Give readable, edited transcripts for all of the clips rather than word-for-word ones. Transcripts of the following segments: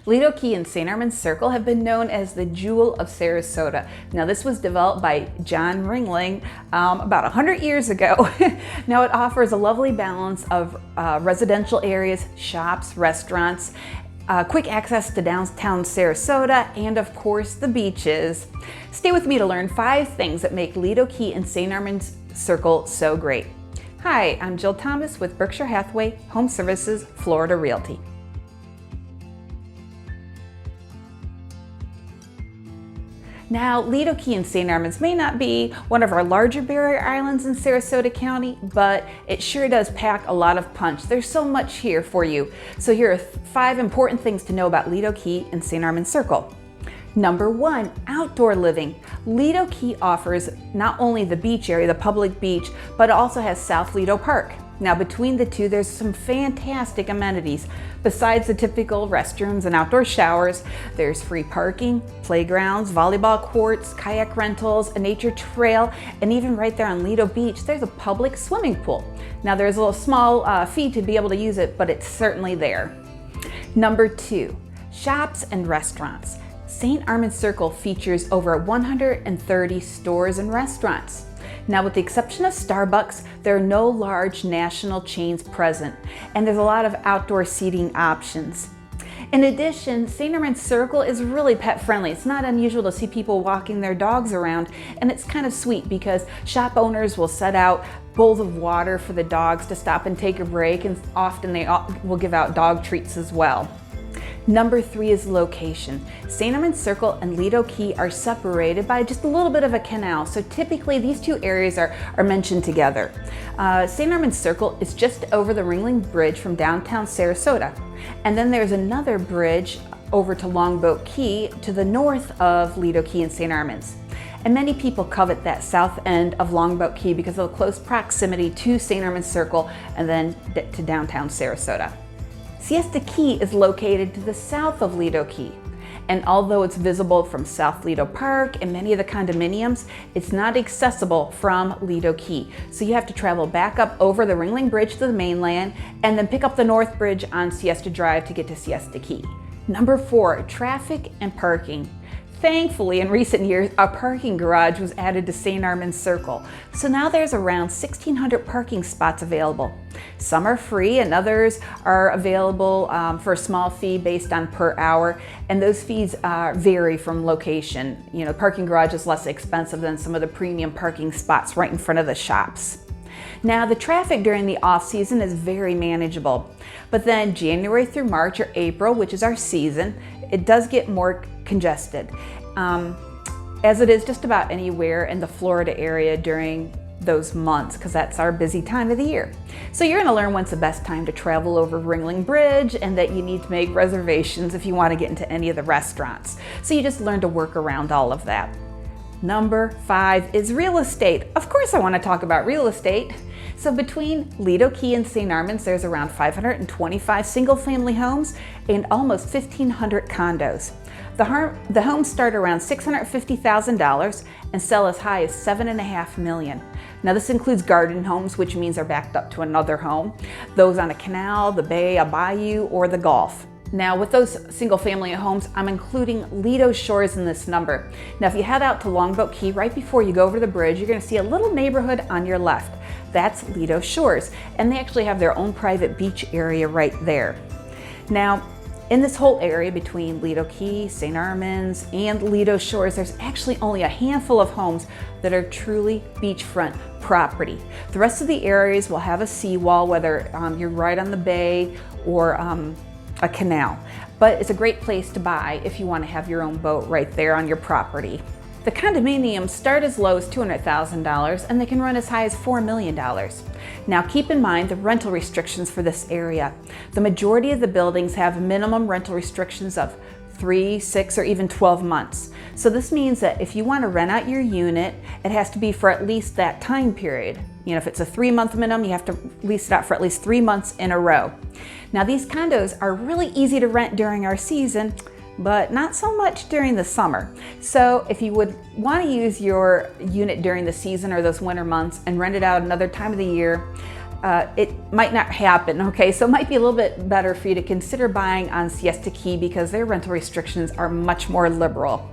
Lido Key and St. Armands Circle have been known as the Jewel of Sarasota. Now this was developed by John Ringling about 100 years ago. Now it offers a lovely balance of residential areas, shops, restaurants, quick access to downtown Sarasota, and of course the beaches. Stay with me to learn 5 things that make Lido Key and St. Armands Circle so great. Hi, I'm Jill Thomas with Berkshire Hathaway, HomeServices, Florida Realty. Now, Lido Key and St. Armands may not be one of our larger barrier islands in Sarasota County, but it sure does pack a lot of punch. There's so much here for you. So here are 5 important things to know about Lido Key and St. Armands Circle. Number 1, outdoor living. Lido Key offers not only the beach area, the public beach, but it also has South Lido Park. Now between the two, there's some fantastic amenities. Besides the typical restrooms and outdoor showers, there's free parking, playgrounds, volleyball courts, kayak rentals, a nature trail, and even right there on Lido Beach, there's a public swimming pool. Now there's a little small fee to be able to use it, but it's certainly there. Number 2, shops and restaurants. St. Armands Circle features over 130 stores and restaurants. Now, with the exception of Starbucks, there are no large national chains present, and there's a lot of outdoor seating options. In addition, St. Armands Circle is really pet friendly. It's not unusual to see people walking their dogs around, and it's kind of sweet because shop owners will set out bowls of water for the dogs to stop and take a break, and often they will give out dog treats as well. Number 3 is location. St. Armands Circle and Lido Key are separated by just a little bit of a canal, so typically these two areas are mentioned together. St. Armands Circle is just over the Ringling Bridge from downtown Sarasota. And then there's another bridge over to Longboat Key to the north of Lido Key and St. Armands. And many people covet that south end of Longboat Key because of the close proximity to St. Armands Circle and then to downtown Sarasota. Siesta Key is located to the south of Lido Key, and although it's visible from South Lido Park and many of the condominiums, it's not accessible from Lido Key. So you have to travel back up over the Ringling Bridge to the mainland and then pick up the North Bridge on Siesta Drive to get to Siesta Key. Number 4, traffic and parking. Thankfully, in recent years, a parking garage was added to St. Armands Circle. So now there's around 1,600 parking spots available. Some are free and others are available for a small fee based on per hour. And those fees vary from location. You know, the parking garage is less expensive than some of the premium parking spots right in front of the shops. Now, the traffic during the off-season is very manageable, but then January through March or April, which is our season, it does get more congested, as it is just about anywhere in the Florida area during those months, because that's our busy time of the year. So you're going to learn when's the best time to travel over Ringling Bridge and that you need to make reservations if you want to get into any of the restaurants. So you just learn to work around all of that. Number 5 is real estate. Of course I want to talk about real estate. So between Lido Key and St. Armands, there's around 525 single-family homes and almost 1,500 condos. The homes start around $650,000 and sell as high as $7.5 million. Now this includes garden homes, which means they're backed up to another home, those on a canal, the bay, a bayou, or the Gulf. Now with those single family homes, I'm including Lido Shores in this number. Now if you head out to Longboat Key right before you go over the bridge, you're going to see a little neighborhood on your left. That's Lido Shores, and they actually have their own private beach area right there. Now in this whole area between Lido Key, St. Armands, and Lido Shores, there's actually only a handful of homes that are truly beachfront property. The rest of the areas will have a seawall, whether you're right on the bay or a canal. But it's a great place to buy if you want to have your own boat right there on your property. The condominiums start as low as $200,000 and they can run as high as $4 million. Now keep in mind the rental restrictions for this area. The majority of the buildings have minimum rental restrictions of 3, 6, or even 12 months. So this means that if you want to rent out your unit, it has to be for at least that time period. You know, if it's a 3-month minimum, you have to lease it out for at least 3 months in a row. Now these condos are really easy to rent during our season, but not so much during the summer. So if you would want to use your unit during the season or those winter months and rent it out another time of the year, it might not happen, okay? So it might be a little bit better for you to consider buying on Siesta Key because their rental restrictions are much more liberal.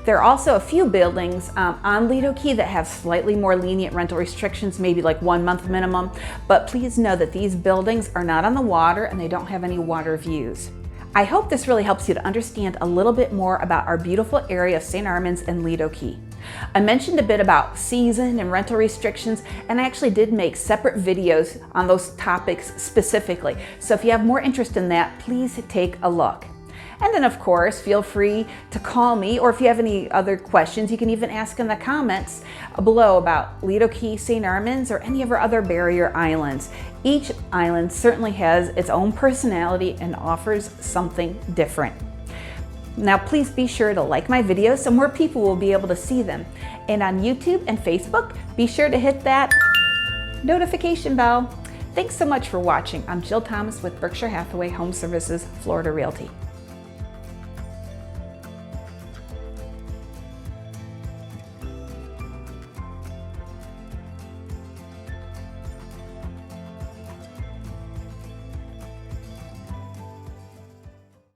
There are also a few buildings on Lido Key that have slightly more lenient rental restrictions, maybe like 1 month minimum, but please know that these buildings are not on the water and they don't have any water views. I hope this really helps you to understand a little bit more about our beautiful area of St. Armands and Lido Key. I mentioned a bit about season and rental restrictions, and I actually did make separate videos on those topics specifically. So if you have more interest in that, please take a look. And then of course, feel free to call me, or if you have any other questions, you can even ask in the comments below about Lido Key, St. Armands, or any of our other barrier islands. Each island certainly has its own personality and offers something different. Now please be sure to like my videos so more people will be able to see them. And on YouTube and Facebook, be sure to hit that notification bell. Thanks so much for watching. I'm Jill Thomas with Berkshire Hathaway Home Services, Florida Realty.